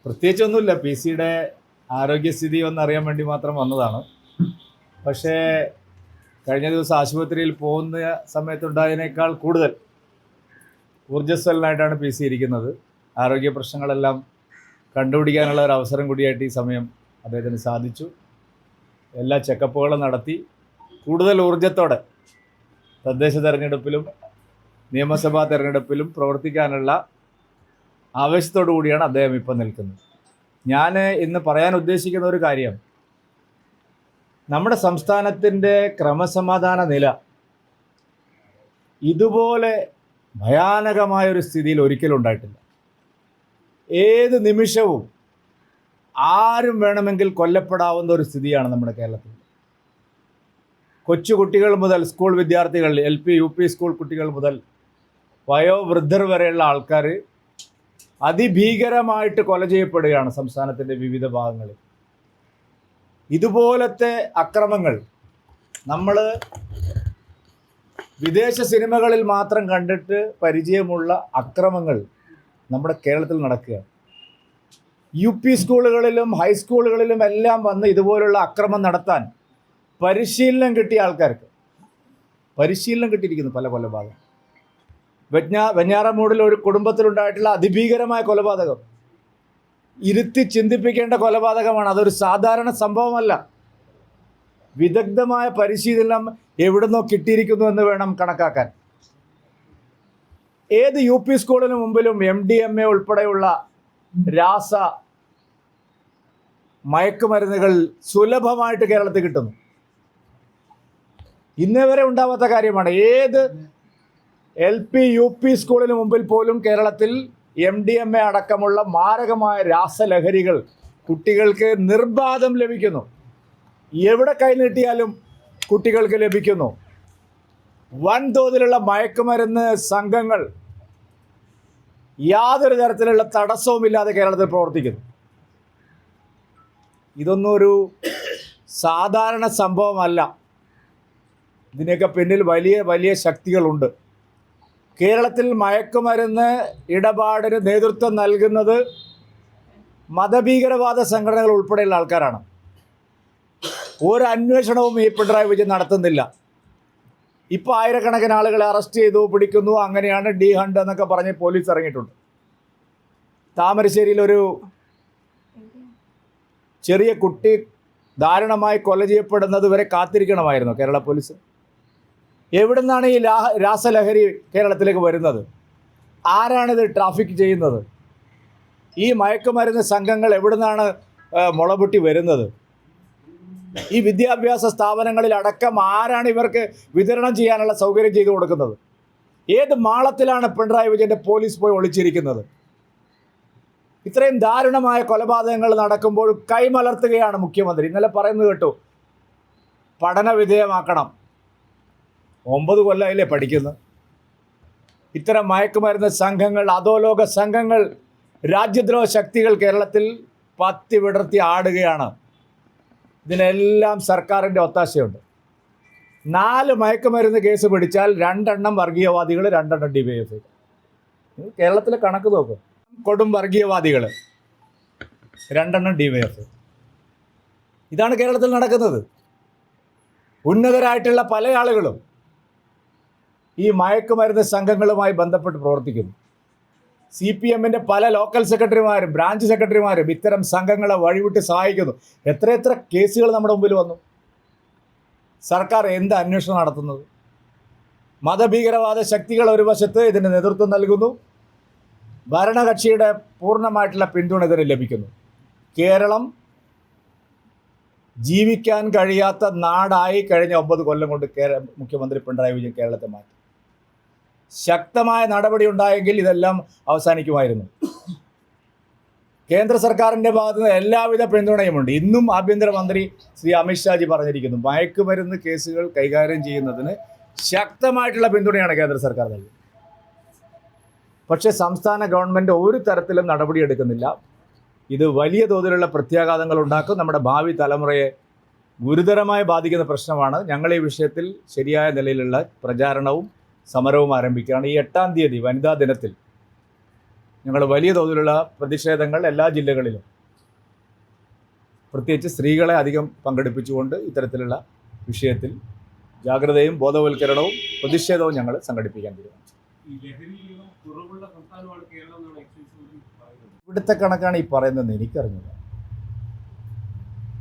പ്രത്യേകിച്ചൊന്നുമില്ല. പി സിയുടെ ആരോഗ്യസ്ഥിതി ഒന്നറിയാൻ വേണ്ടി മാത്രം വന്നതാണ്. പക്ഷേ കഴിഞ്ഞ ദിവസം ആശുപത്രിയിൽ പോകുന്ന സമയത്തുണ്ടായതിനേക്കാൾ കൂടുതൽ ഊർജ്ജസ്വലനായിട്ടാണ് പി സി ഇരിക്കുന്നത്. ആരോഗ്യ പ്രശ്നങ്ങളെല്ലാം കണ്ടുപിടിക്കാനുള്ള ഒരു അവസരം കൂടിയായിട്ട് ഈ സമയം അദ്ദേഹത്തിന് സാധിച്ചു. എല്ലാ ചെക്കപ്പുകളും നടത്തി കൂടുതൽ ഊർജ്ജത്തോടെ തദ്ദേശ തെരഞ്ഞെടുപ്പിലും നിയമസഭാ തെരഞ്ഞെടുപ്പിലും പ്രവർത്തിക്കാനുള്ള ആവേശത്തോടു കൂടിയാണ് അദ്ദേഹം ഇപ്പം നിൽക്കുന്നത്. ഞാൻ ഇന്ന് പറയാൻ ഉദ്ദേശിക്കുന്ന ഒരു കാര്യം, നമ്മുടെ സംസ്ഥാനത്തിൻ്റെ ക്രമസമാധാന നില ഇതുപോലെ ഭയാനകമായൊരു സ്ഥിതിയിൽ ഒരിക്കലും ഉണ്ടായിട്ടില്ല. ഏത് നിമിഷവും ആരും വേണമെങ്കിൽ കൊല്ലപ്പെടാവുന്ന ഒരു സ്ഥിതിയാണ് നമ്മുടെ കേരളത്തിൽ. കൊച്ചുകുട്ടികൾ മുതൽ സ്കൂൾ വിദ്യാർത്ഥികൾ, LP UP സ്കൂൾ കുട്ടികൾ മുതൽ വയോവൃദ്ധർ വരെയുള്ള ആൾക്കാർ അതിഭീകരമായിട്ട് കൊല ചെയ്യപ്പെടുകയാണ് സംസ്ഥാനത്തിൻ്റെ വിവിധ ഭാഗങ്ങളിൽ. ഇതുപോലത്തെ അക്രമങ്ങൾ നമ്മൾ വിദേശ സിനിമകളിൽ മാത്രം കണ്ടിട്ട് പരിചയമുള്ള അക്രമങ്ങൾ നമ്മുടെ കേരളത്തിൽ നടക്കുകയാണ്. UP സ്കൂളുകളിലും ഹൈസ്കൂളുകളിലും എല്ലാം വന്ന് ഇതുപോലുള്ള അക്രമം നടത്താൻ പരിശീലനം കിട്ടിയ ആൾക്കാർക്ക് പരിശീലനം കിട്ടിയിരിക്കുന്നു. പല കൊലപാതകം വെഞ്ഞാറമൂടിൽ ഒരു കുടുംബത്തിലുണ്ടായിട്ടുള്ള അതിഭീകരമായ കൊലപാതകം ഇരുത്തി ചിന്തിപ്പിക്കേണ്ട കൊലപാതകമാണ്. അതൊരു സാധാരണ സംഭവമല്ല. വിദഗ്ധമായ പരിശീലനം എവിടുന്നോ കിട്ടിയിരിക്കുന്നു എന്ന് വേണം കണക്കാക്കാൻ. ഏത് UP സ്കൂളിന് മുമ്പിലും MDMA ഉൾപ്പെടെയുള്ള രാസ മയക്കുമരുന്നുകൾ സുലഭമായിട്ട് കേരളത്തിൽ കിട്ടുന്നു. ഇന്നേ വരെ ഉണ്ടാവാത്ത കാര്യമാണ്. ഏത് LP UP സ്കൂളിന് മുമ്പിൽ പോലും കേരളത്തിൽ MDMA അടക്കമുള്ള മാരകമായ രാസലഹരികൾ കുട്ടികൾക്ക് നിർബാധം ലഭിക്കുന്നു. എവിടെ കൈനീട്ടിയാലും കുട്ടികൾക്ക് ലഭിക്കുന്നു. വൻതോതിലുള്ള മയക്കുമരുന്ന് സംഘങ്ങൾ യാതൊരു തരത്തിലുള്ള തടസ്സവുമില്ലാതെ കേരളത്തിൽ പ്രവർത്തിക്കുന്നു. ഇതൊന്നും ഒരു സാധാരണ സംഭവമല്ല. ഇതിനൊക്കെ പിന്നിൽ വലിയ വലിയ ശക്തികളുണ്ട്. കേരളത്തിൽ മയക്കുമരുന്ന് ഇടപാടിന് നേതൃത്വം നൽകുന്നത് മതഭീകരവാദ സംഘടനകൾ ഉൾപ്പെടെയുള്ള ആൾക്കാരാണ്. ഒരു അന്വേഷണവും ഈ പിണറായി വിജയൻ നടത്തുന്നില്ല. ഇപ്പോൾ ആയിരക്കണക്കിന് ആളുകളെ അറസ്റ്റ് ചെയ്തു, പിടിക്കുന്നു, അങ്ങനെയാണ് ഡി ഹണ്ട് എന്നൊക്കെ പറഞ്ഞ് പോലീസ് ഇറങ്ങിയിട്ടുണ്ട്. താമരശ്ശേരിയിൽ ഒരു ചെറിയ കുട്ടി ദാരുണമായി കൊല ചെയ്യപ്പെടുന്നത് വരെ കാത്തിരിക്കണമായിരുന്നു കേരള പോലീസ്. എവിടെ നിന്നാണ് ഈ രാസലഹരി കേരളത്തിലേക്ക് വരുന്നത്? ആരാണിത് ട്രാഫിക് ചെയ്യുന്നത്? ഈ മയക്കുമരുന്ന് സംഘങ്ങൾ എവിടെ നിന്നാണ് മുളപൊട്ടി വരുന്നത്? ഈ വിദ്യാഭ്യാസ സ്ഥാപനങ്ങളിൽ അടക്കം ആരാണ് ഇവർക്ക് വിതരണം ചെയ്യാനുള്ള സൗകര്യം ചെയ്തു കൊടുക്കുന്നത്? ഏത് മാളത്തിലാണ് പിണറായി വിജയൻ്റെ പോലീസ് പോയി ഒളിച്ചിരിക്കുന്നത്? ഇത്രയും ദാരുണമായ കൊലപാതകങ്ങൾ നടക്കുമ്പോൾ കൈമലർത്തുകയാണ് മുഖ്യമന്ത്രി. ഇന്നലെ പറയുന്നത് കേട്ടു, പഠന വിധേയമാക്കണം. 9 കൊല്ലമായില്ലേ പഠിക്കുന്നത്? ഇത്തരം മയക്കുമരുന്ന് സംഘങ്ങൾ, അധോലോക സംഘങ്ങൾ, രാജ്യദ്രോഹ ശക്തികൾ കേരളത്തിൽ പത്തി വിടർത്തി ആടുകയാണ്. ഇതിനെല്ലാം സർക്കാരിൻ്റെ ഒത്താശയുണ്ട്. 4 മയക്കുമരുന്ന് കേസ് പിടിച്ചാൽ 2 വർഗീയവാദികൾ, 2 DYFI. കേരളത്തിലെ കണക്ക് നോക്കും. കൊടും വർഗീയവാദികൾ, 2 DYFI. ഇതാണ് കേരളത്തിൽ നടക്കുന്നത്. ഉന്നതരായിട്ടുള്ള പല ആളുകളും ഈ മയക്കുമരുന്ന് സംഘങ്ങളുമായി ബന്ധപ്പെട്ട് പ്രവർത്തിക്കുന്നു. CPM-ൻ്റെ പല ലോക്കൽ സെക്രട്ടറിമാരും ബ്രാഞ്ച് സെക്രട്ടറിമാരും ഇത്തരം സംഘങ്ങളെ വഴിവിട്ട് സഹായിക്കുന്നു. എത്ര കേസുകൾ നമ്മുടെ മുമ്പിൽ വന്നു. സർക്കാർ എന്ത് അന്വേഷണം നടത്തുന്നത്? മതഭീകരവാദ ശക്തികൾ ഒരു വശത്ത് ഇതിന് നേതൃത്വം നൽകുന്നു, ഭരണകക്ഷിയുടെ പൂർണ്ണമായിട്ടുള്ള പിന്തുണ ഇതിന് ലഭിക്കുന്നു. കേരളം ജീവിക്കാൻ കഴിയാത്ത നാടായി കഴിഞ്ഞ 9 കൊല്ലം കൊണ്ട് മുഖ്യമന്ത്രി പിണറായി വിജയൻ കേരളത്തെ മാറ്റി. ശക്തമായ നടപടി ഉണ്ടായെങ്കിൽ ഇതെല്ലാം അവസാനിക്കുമായിരുന്നു. കേന്ദ്ര സർക്കാരിൻ്റെ ഭാഗത്ത് നിന്ന് എല്ലാവിധ പിന്തുണയുമുണ്ട്. ഇന്നും ആഭ്യന്തരമന്ത്രി ശ്രീ അമിത്ഷാജി പറഞ്ഞിരിക്കുന്നു, മയക്കുമരുന്ന് കേസുകൾ കൈകാര്യം ചെയ്യുന്നതിന് ശക്തമായിട്ടുള്ള പിന്തുണയാണ് കേന്ദ്ര സർക്കാർ നൽകുന്നത്. പക്ഷേ സംസ്ഥാന ഗവൺമെൻറ് ഒരു തരത്തിലും നടപടിയെടുക്കുന്നില്ല. ഇത് വലിയ തോതിലുള്ള പ്രത്യാഘാതങ്ങൾ ഉണ്ടാക്കും. നമ്മുടെ ഭാവി തലമുറയെ ഗുരുതരമായി ബാധിക്കുന്ന പ്രശ്നമാണ്. ഞങ്ങൾ ഈ വിഷയത്തിൽ ശരിയായ നിലയിലുള്ള പ്രചാരണവും സമരവും ആരംഭിക്കുകയാണ്. ഈ 8-ാം തീയതി വനിതാ ദിനത്തിൽ ഞങ്ങൾ വലിയ തോതിലുള്ള പ്രതിഷേധങ്ങൾ എല്ലാ ജില്ലകളിലും, പ്രത്യേകിച്ച് സ്ത്രീകളെ അധികം പങ്കെടുപ്പിച്ചുകൊണ്ട് ഇത്തരത്തിലുള്ള വിഷയത്തിൽ ജാഗ്രതയും ബോധവൽക്കരണവും പ്രതിഷേധവും ഞങ്ങൾ സംഘടിപ്പിക്കാൻ തീരുമാനിച്ചു. ഇവിടുത്തെ കണക്കാണ് ഈ പറയുന്നതെന്ന് എനിക്കറിഞ്ഞില്ല.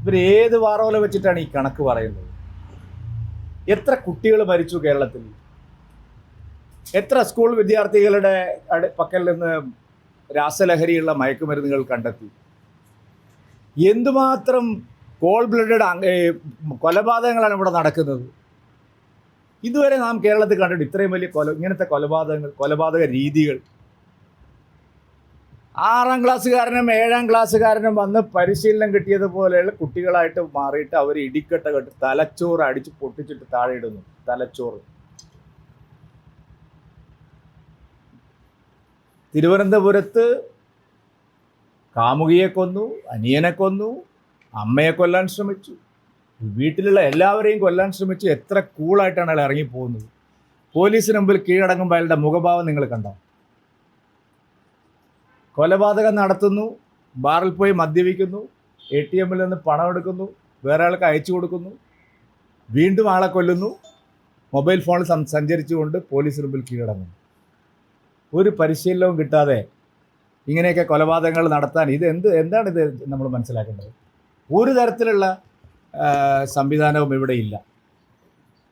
ഇവർ ഏത് വാറോല വെച്ചിട്ടാണ് ഈ കണക്ക് പറയുന്നത്? എത്ര കുട്ടികൾ മരിച്ചു കേരളത്തിൽ? എത്ര സ്കൂൾ വിദ്യാർത്ഥികളുടെ പക്കൽ നിന്ന് രാസലഹരിയുള്ള മയക്കുമരുന്നുകൾ കണ്ടെത്തി? എന്തുമാത്രം കോൾഡ് ബ്ലഡഡ് കൊലപാതകങ്ങളാണ് ഇവിടെ നടക്കുന്നത്? ഇതുവരെ നാം കേരളത്തിൽ കണ്ടിട്ട് ഇത്രയും വലിയ ഇങ്ങനത്തെ കൊലപാതക രീതികൾ. 6ാം ക്ലാസ്സുകാരനും 7ാം ക്ലാസ്സുകാരനും വന്ന് പരിശീലനം കിട്ടിയതുപോലെയുള്ള കുട്ടികളായിട്ട് മാറിയിട്ട് അവർ ഇടിക്കട്ട കെട്ട് തലച്ചോറ് അടിച്ച് പൊട്ടിച്ചിട്ട് താഴെ ഇടുന്നു. തലച്ചോറ്. തിരുവനന്തപുരത്ത് കാമുകിയെ കൊന്നു, അനിയനെ കൊന്നു, അമ്മയെ കൊല്ലാൻ ശ്രമിച്ചു, വീട്ടിലുള്ള എല്ലാവരെയും കൊല്ലാൻ ശ്രമിച്ചു. എത്ര കൂളായിട്ടാണ് അയാൾ ഇറങ്ങിപ്പോകുന്നത്. പോലീസിന് മുമ്പിൽ കീഴടങ്ങുമ്പോൾ അയാളുടെ മുഖഭാവം നിങ്ങൾ കണ്ടോ? കൊലപാതകം നടത്തുന്നു, ബാറിൽ പോയി മദ്യപിക്കുന്നു, ATM-ൽ നിന്ന് പണം എടുക്കുന്നു, വേറെ ആൾക്ക് അയച്ചു കൊടുക്കുന്നു, വീണ്ടും ആളെ കൊല്ലുന്നു, മൊബൈൽ ഫോണിൽ സഞ്ചരിച്ചുകൊണ്ട് പോലീസിന് മുമ്പിൽ കീഴടങ്ങുന്നു. ഒരു പരിശീലനവും കിട്ടാതെ ഇങ്ങനെയൊക്കെ കൊലപാതകങ്ങൾ നടത്താൻ എന്താണിത് നമ്മൾ മനസ്സിലാക്കേണ്ടത്? ഒരു തരത്തിലുള്ള സംവിധാനവും ഇവിടെ ഇല്ല.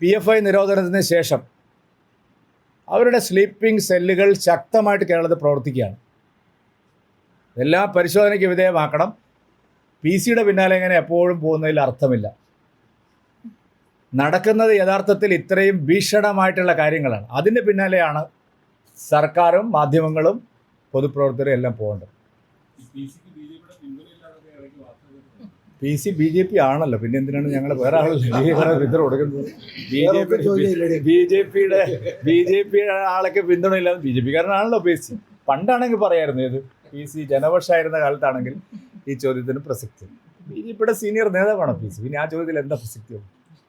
PFI നിരോധനത്തിന് ശേഷം അവരുടെ സ്ലീപ്പിംഗ് സെല്ലുകൾ ശക്തമായിട്ട് കേരളത്തിൽ പ്രവർത്തിക്കുകയാണ്. എല്ലാ പരിശോധനയ്ക്ക് വിധേയമാക്കണം. PC-യുടെ പിന്നാലെ ഇങ്ങനെ എപ്പോഴും പോകുന്നതിൽ അർത്ഥമില്ല. നടക്കുന്നത് യഥാർത്ഥത്തിൽ ഇത്രയും ഭീഷണമായിട്ടുള്ള കാര്യങ്ങളാണ്. അതിൻ്റെ പിന്നാലെയാണ് സർക്കാരും മാധ്യമങ്ങളും പൊതുപ്രവർത്തകരും എല്ലാം പോകേണ്ടത്. PC BJP ആണല്ലോ, പിന്നെ എന്തിനാണ് ഞങ്ങൾ വേറെ ആളല്ലേ പിന്തുണ കൊടുക്കുന്നത്? BJPയുടെ ആളൊക്കെ പിന്തുണ ഇല്ലാതെ BJP-കാരനാണല്ലോ PC. പണ്ടാണെങ്കിൽ പറയായിരുന്നു, ഏത് PC ജനപക്ഷമായിരുന്ന കാലത്താണെങ്കിൽ ഈ ചോദ്യത്തിന് പ്രസക്തി. BJPയുടെ സീനിയർ നേതാവാണ് PC. പിന്നെ ആ ചോദ്യത്തിൽ എന്താ പ്രസക്തിയുള്ളൂ?